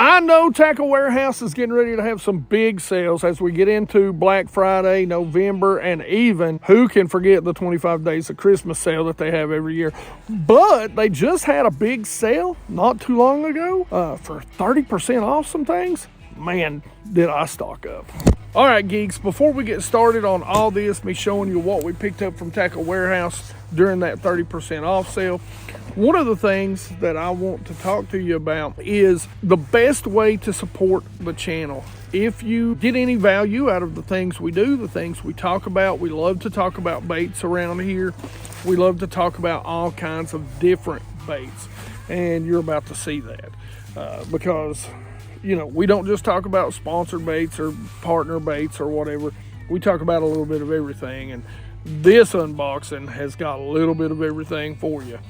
I know Tackle Warehouse is getting ready to have some big sales as we get into Black Friday, November, and even who can forget the 25 days of Christmas sale that they have every year. But they just had a big sale not too long ago for 30% off some things. Man, did I stock up. All right, geeks, before we get started on all this, me showing you what we picked up from Tackle Warehouse during that 30% off sale, one of the things that I want to talk to you about is the best way to support the channel. If you get any value out of the things we do, the things we talk about, we love to talk about baits around here. We love to talk about all kinds of different baits, and you're about to see that because you know, we don't just talk about sponsored baits or partner baits or whatever. We talk about a little bit of everything, and this unboxing has got a little bit of everything for you.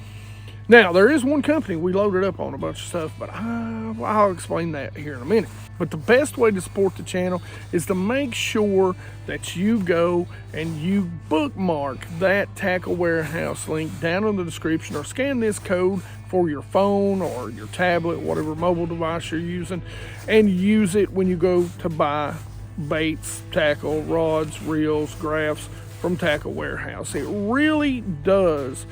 Now, there is one company we loaded up on a bunch of stuff, but I'll explain that here in a minute. But the best way to support the channel is to make sure that you go and you bookmark that Tackle Warehouse link down in the description, or scan this code for your phone or your tablet, whatever mobile device you're using, and use it when you go to buy baits, tackle, rods, reels, graphs from Tackle Warehouse. It really does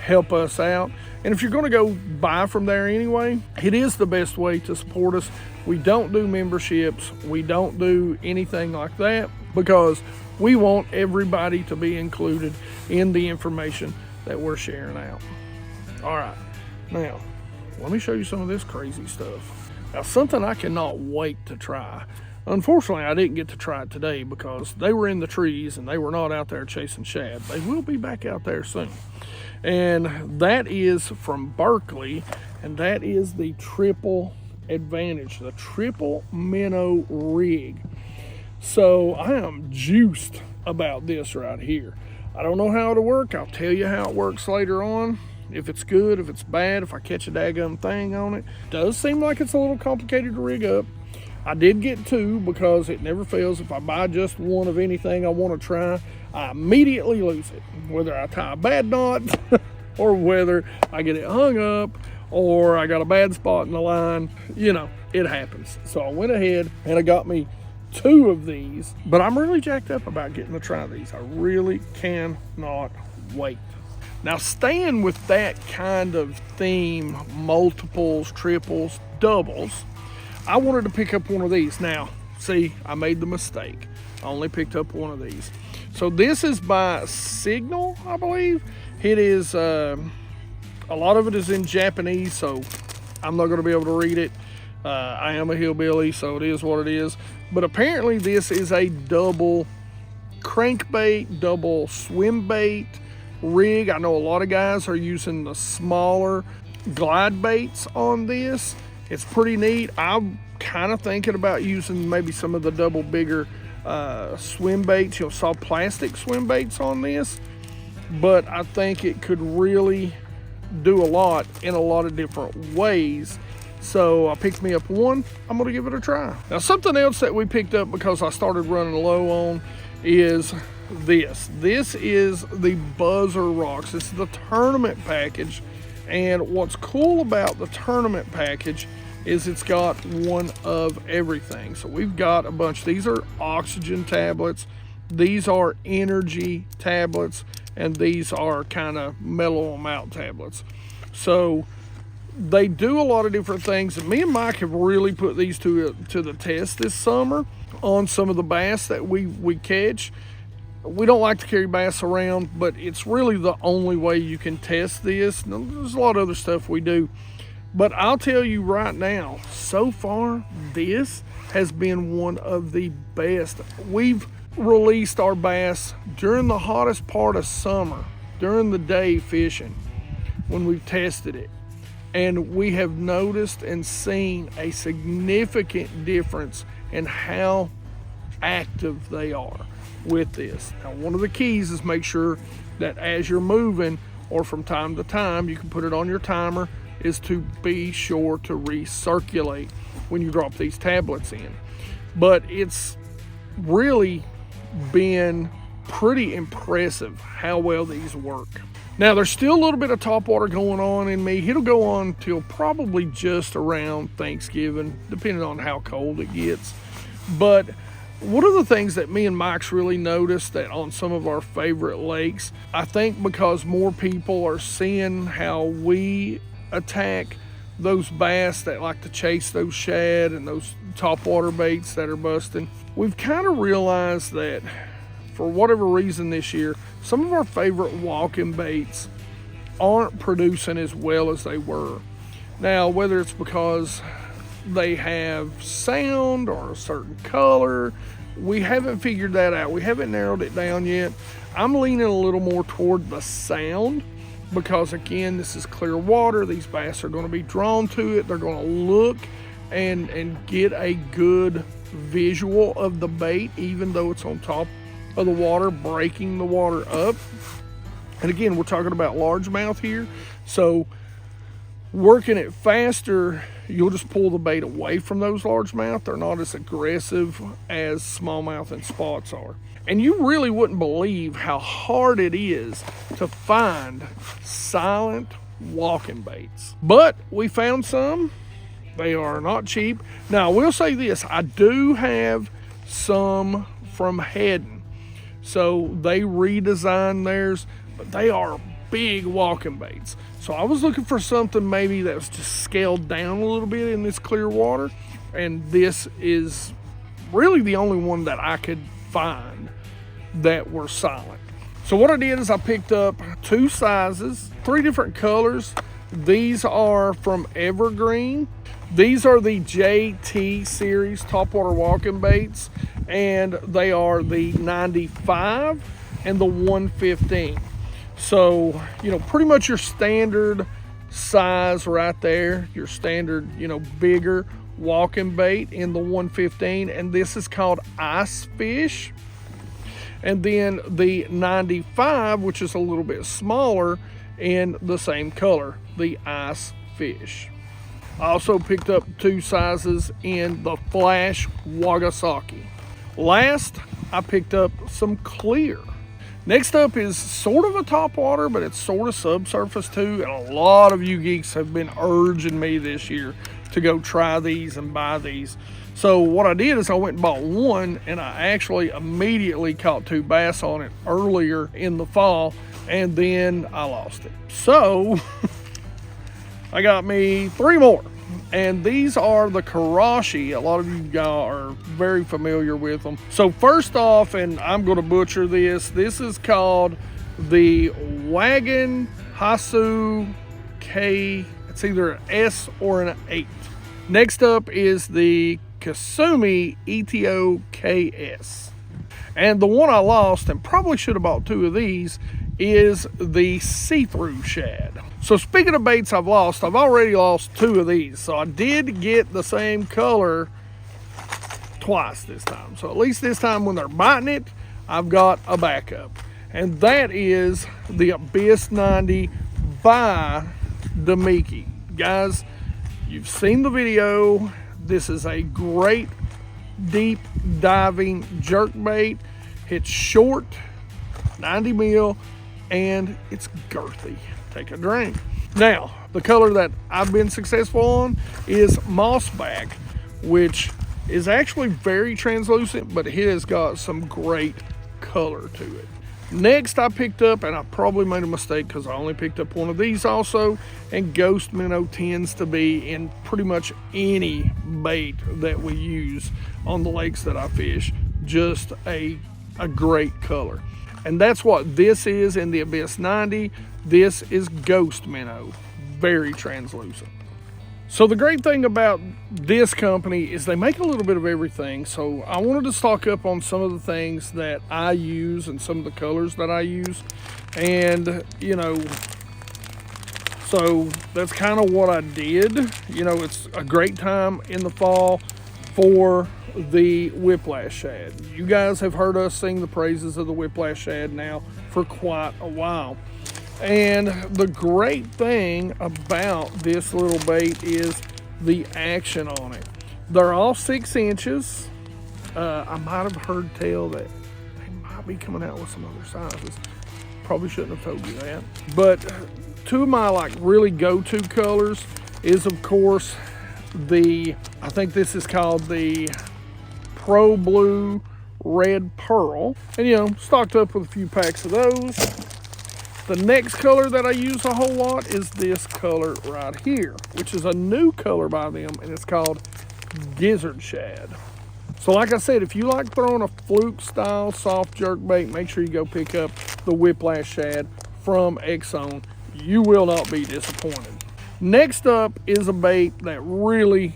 help us out. And if you're going to go buy from there anyway, it is the best way to support us. We don't do memberships. We don't do anything like that because we want everybody to be included in the information that we're sharing out. All right, now let me show you some of this crazy stuff. Now, something I cannot wait to try. Unfortunately, I didn't get to try it today because they were in the trees and they were not out there chasing shad. They will be back out there soon. And that is from Berkeley, and that is the Triple Advantage, the Triple Minnow rig. So I am juiced about this right here. I don't know how it'll work. I'll tell you how it works later on. If it's good, if it's bad, if I catch a daggum thing on it. Does seem like it's a little complicated to rig up. I did get two because it never fails. If I buy just one of anything I want to try, I immediately lose it. Whether I tie a bad knot or whether I get it hung up or I got a bad spot in the line, you know, it happens. So I went ahead and I got me two of these, but I'm really jacked up about getting to try these. I really cannot wait. Now, staying with that kind of theme, multiples, triples, doubles, I wanted to pick up one of these. Now, see, I made the mistake. I only picked up one of these. So this is by Signal, I believe. It is, a lot of it is in Japanese, so I'm not going to be able to read it. I am a hillbilly, so it is what it is. But apparently this is a double crankbait, double swim bait rig. I know a lot of guys are using the smaller glide baits on this. It's pretty neat. I'm kind of thinking about using maybe some of the double bigger swim baits, you know, soft plastic swim baits on this, but I think it could really do a lot in a lot of different ways. So I picked me up one. I'm going to give it a try. Now, something else that we picked up because I started running low on is this. This is the Buzzer Rocks. This is the tournament package. And what's cool about the tournament package is it's got one of everything. So we've got a bunch. These are oxygen tablets. These are energy tablets. And these are kind of mellow them out tablets. So they do a lot of different things. And me and Mike have really put these to the test this summer on some of the bass that we catch. We don't like to carry bass around, but it's really the only way you can test this. Now, there's a lot of other stuff we do. But I'll tell you right now, so far, this has been one of the best. We've released our bass during the hottest part of summer, during the day fishing, when we've tested it. And we have noticed and seen a significant difference in how active they are with this. Now, one of the keys is make sure that as you're moving or from time to time, you can put it on your timer, is to be sure to recirculate when you drop these tablets in. But it's really been pretty impressive how well these work. Now there's still a little bit of topwater going on in me. It'll go on till probably just around Thanksgiving, depending on how cold it gets. But one of the things that me and Mike's really noticed that on some of our favorite lakes, I think because more people are seeing how we attack those bass that like to chase those shad and those topwater baits that are busting, we've kind of realized that for whatever reason this year, some of our favorite walking baits aren't producing as well as they were. Now, whether it's because they have sound or a certain color, we haven't figured that out. We haven't narrowed it down yet. I'm leaning a little more toward the sound because, again, this is clear water. These bass are going to be drawn to it. They're going to look and get a good visual of the bait, even though it's on top of the water, breaking the water up. And again, we're talking about largemouth here. So working it faster, you'll just pull the bait away from those largemouth. They're not as aggressive as smallmouth and spots are. And you really wouldn't believe how hard it is to find silent walking baits. But we found some. They are not cheap. Now, I will say this. I do have some from Headden. So they redesigned theirs, but they are big walking baits. So I was looking for something maybe that was just scaled down a little bit in this clear water. And this is really the only one that I could find that were silent. So what I did is I picked up 2 sizes, 3 different colors. These are from Evergreen. These are the JT series topwater walking baits, and they are the 95 and the 115. So, pretty much your standard size right there, your standard, bigger walking bait in the 115, and this is called Ice Fish. And then the 95, which is a little bit smaller in the same color, the Ice Fish. I also picked up 2 sizes in the Flash Wagasaki. Last, I picked up some clear. Next up is sort of a topwater, but it's sort of subsurface too. And a lot of you geeks have been urging me this year to go try these and buy these. So what I did is I went and bought one, and I actually immediately caught 2 bass on it earlier in the fall, and then I lost it. So I got me 3 more. And these are the Karashi. A lot of you guys are very familiar with them. So first off, and I'm going to butcher this, this is called the Wagon Hasu K. It's either an S or an 8. Next up is the Kasumi ETO KS. And the one I lost, and probably should have bought 2 of these, is the see-through shad. So speaking of baits I've lost, I've already lost 2 of these. So I did get the same color twice this time. So at least this time when they're biting it, I've got a backup. And that is the Abyss 90 by Demiki. Guys, you've seen the video. This is a great deep diving jerkbait. It's short, 90 mil, and it's girthy. Take a drink. Now, the color that I've been successful on is mossback, which is actually very translucent, but it has got some great color to it. Next, I picked up, and I probably made a mistake because I only picked up one of these also, and ghost minnow tends to be in pretty much any bait that we use on the lakes that I fish. Just a great color. And that's what this is in the Abyss 90. This is ghost minnow, very translucent. So the great thing about this company is they make a little bit of everything. So I wanted to stock up on some of the things that I use and some of the colors that I use. And, so that's kind of what I did. It's a great time in the fall for the Whiplash shad. You guys have heard us sing the praises of the Whiplash shad now for quite a while. And the great thing about this little bait is the action on it. They're all 6 inches. I might have heard tell that they might be coming out with some other sizes. Probably shouldn't have told you that. But two of my like really go-to colors is of course I think this is called the Pro Blue Red Pearl. And you know, stocked up with a few packs of those. The next color that I use a whole lot is this color right here, which is a new color by them, and it's called Gizzard Shad. So like I said, if you like throwing a fluke-style soft jerkbait, make sure you go pick up the Whiplash Shad from ExZone. You will not be disappointed. Next up is a bait that really,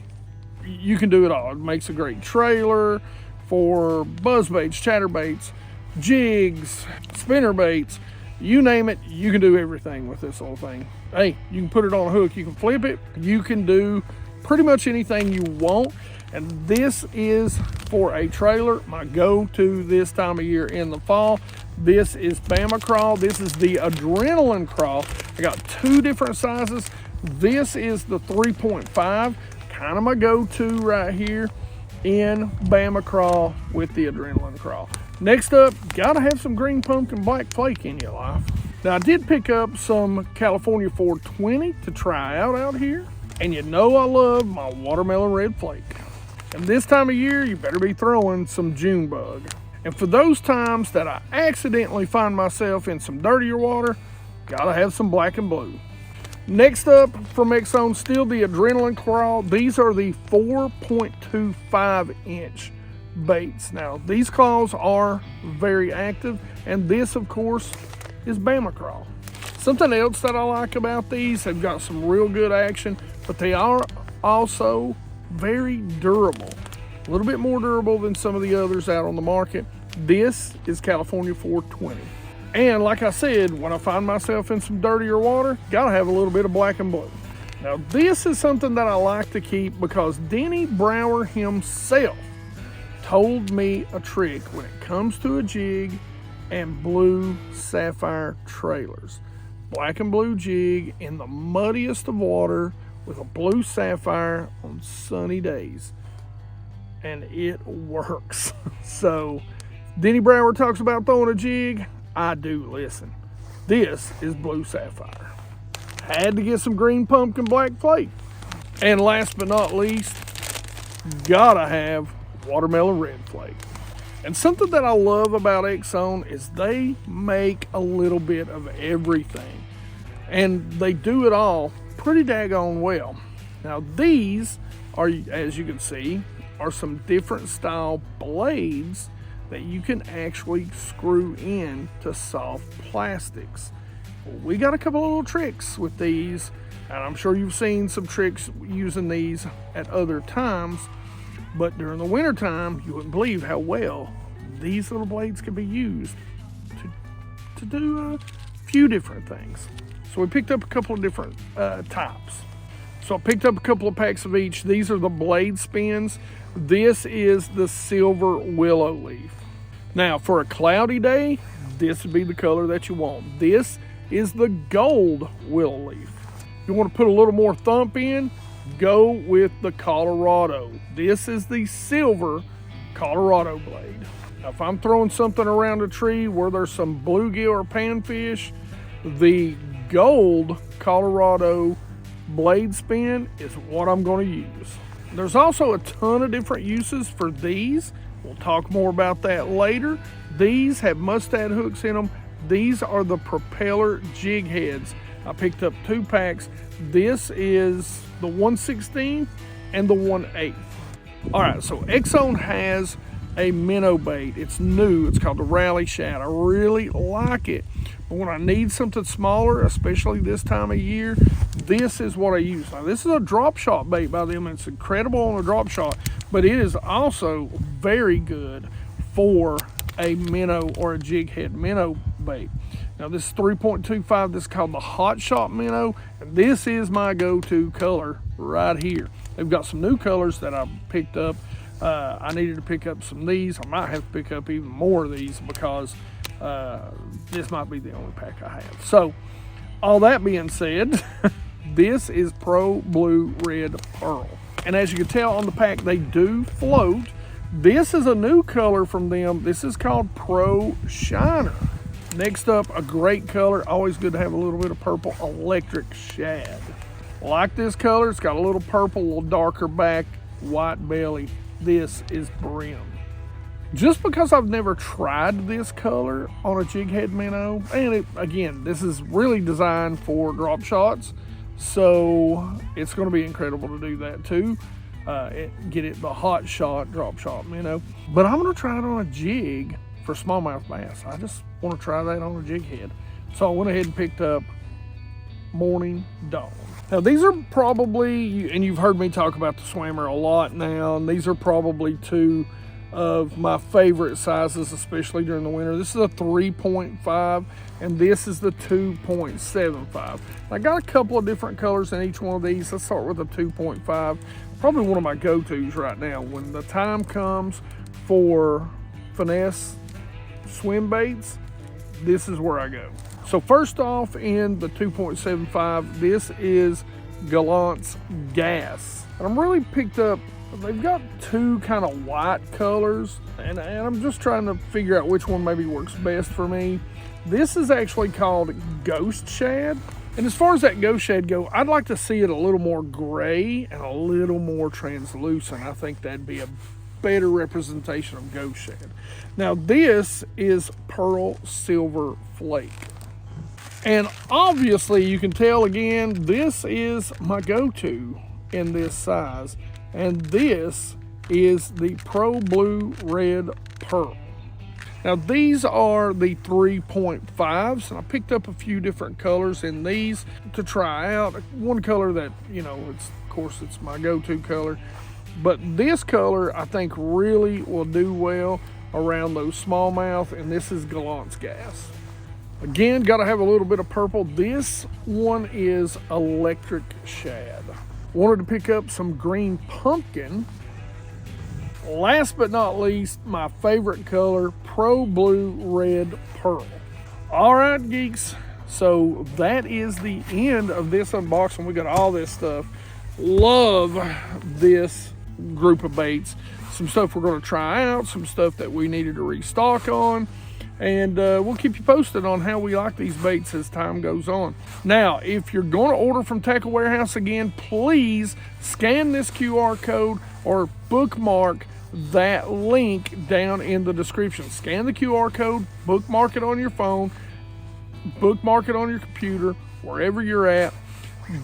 you can do it all. It makes a great trailer for buzzbaits, chatterbaits, jigs, spinnerbaits. You name it, you can do everything with this little thing. Hey, you can put it on a hook, you can flip it, you can do pretty much anything you want. And this is for a trailer, my go-to this time of year in the fall. This is Bama Crawl. This is the Adrenaline Crawl. I got two different sizes. This is the 3.5, kind of my go-to right here in Bama Crawl with the Adrenaline Crawl. Next up, gotta have some green pumpkin black flake in your life. Now I did pick up some California 420 to try out here. And you know I love my watermelon red flake. And this time of year, you better be throwing some June bug. And for those times that I accidentally find myself in some dirtier water, gotta have some black and blue. Next up from ExZone, still the Adrenaline Crawl. These are the 4.25 inch baits. Now these claws are very active, and this of course is Bama Crawl. Something else that I like about these, they've got some real good action, but they are also very durable. A little bit more durable than some of the others out on the market. This is California 420. And like I said, when I find myself in some dirtier water, gotta have a little bit of black and blue. Now this is something that I like to keep because Denny Brower himself told me a trick when it comes to a jig and blue sapphire trailers. Black and blue jig in the muddiest of water with a blue sapphire on sunny days. And it works. So Denny Brower talks about throwing a jig, I do listen. This is blue sapphire. Had to get some green pumpkin black flake. And last but not least, gotta have watermelon red flake. And something that I love about ExZone is they make a little bit of everything. And they do it all pretty daggone well. Now these are, as you can see, are some different style blades that you can actually screw in to soft plastics. We got a couple of little tricks with these, and I'm sure you've seen some tricks using these at other times, but during the winter time, you wouldn't believe how well these little blades can be used to do a few different things. So we picked up a couple of different types. So I picked up a couple of packs of each. These are the blade spins. This is the silver willow leaf. Now for a cloudy day, this would be the color that you want. This is the gold willow leaf. If you want to put a little more thump in, go with the Colorado. This is the silver Colorado blade. Now if I'm throwing something around a tree where there's some bluegill or panfish, the gold Colorado blade spin is what I'm going to use. There's also a ton of different uses for these. We'll talk more about that later. These have mustad hooks in them. These are the propeller jig heads. I picked up 2 packs. This is the 1/16 and the 1/8. All right, so ExZone has a minnow bait. It's new. It's called the Rally Shad. I really like it. But when I need something smaller, especially this time of year, this is what I use. Now, this is a drop shot bait by them, and it's incredible on a drop shot, but it is also very good for a minnow or a jig head minnow bait. Now, this is 3.25. This is called the Hot Shot Minnow, and this is my go-to color right here. They've got some new colors that I picked up. I needed to pick up some of these. I might have to pick up even more of these because this might be the only pack I have. So all that being said, this is Pro Blue Red Pearl. And as you can tell on the pack, they do float. This is a new color from them. This is called Pro Shiner. Next up, a great color, always good to have a little bit of purple, electric shad. Like this color, it's got a little purple, a little darker back, white belly. This is brim. Just because I've never tried this color on a jighead minnow, and again, this is really designed for drop shots, so it's going to be incredible to do that too. Get it the hot shot, drop shot minnow. But I'm going to try it on a jig for smallmouth bass. I just want to try that on a jighead. So I went ahead and picked up Morning Dawn. Now these are probably, and you've heard me talk about the swimmer a lot now, and these are probably two of my favorite sizes, especially during the winter. This is a 3.5 and this is the 2.75. I got a couple of different colors in each one of these. Let's start with the 2.5. Probably one of my go-tos right now. When the time comes for finesse swim baits, this is where I go. So first off, in the 2.75, this is Gallant's Gas. And I'm really picked up, they've got two kind of white colors, and I'm just trying to figure out which one maybe works best for me. This is actually called Ghost Shad. And as far as that Ghost Shad go, I'd like to see it a little more gray and a little more translucent. I think that'd be a better representation of Ghost Shad. Now this is Pearl Silver Flake. And obviously you can tell again, this is my go-to in this size. And this is the Pro Blue Red Pearl. Now these are the 3.5s, and I picked up a few different colors in these to try out. One color that, you know, of course it's my go-to color, but this color I think really will do well around those smallmouth, and this is Gallant's Gas. Again, got to have a little bit of purple. This one is Electric Shad. Wanted to pick up some green pumpkin. Last but not least, my favorite color, Pro Blue Red Pearl. All right, geeks, so that is the end of this unboxing. We got all this stuff. Love this group of baits. Some stuff we're going to try out, some stuff that we needed to restock on, and we'll keep you posted on how we like these baits as time goes on. Now, if you're going to order from Tackle Warehouse again, please scan this QR code or bookmark that link down in the description. Scan the QR code, bookmark it on your phone, bookmark it on your computer, wherever you're at.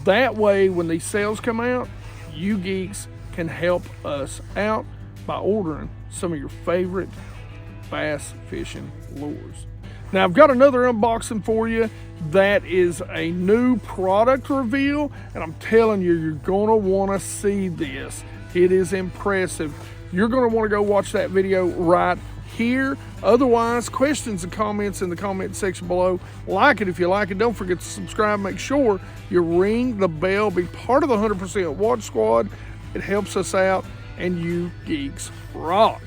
That way, when these sales come out, you geeks can help us out by ordering some of your favorite bass fishing lures. Now I've got another unboxing for you that is a new product reveal, and I'm telling you, you're gonna wanna see this. It is impressive. You're gonna wanna go watch that video right here. Otherwise, questions and comments in the comment section below. Like it if you like it. Don't forget to subscribe. Make sure you ring the bell. Be part of the 100% Watch Squad. It helps us out, and you geeks rock.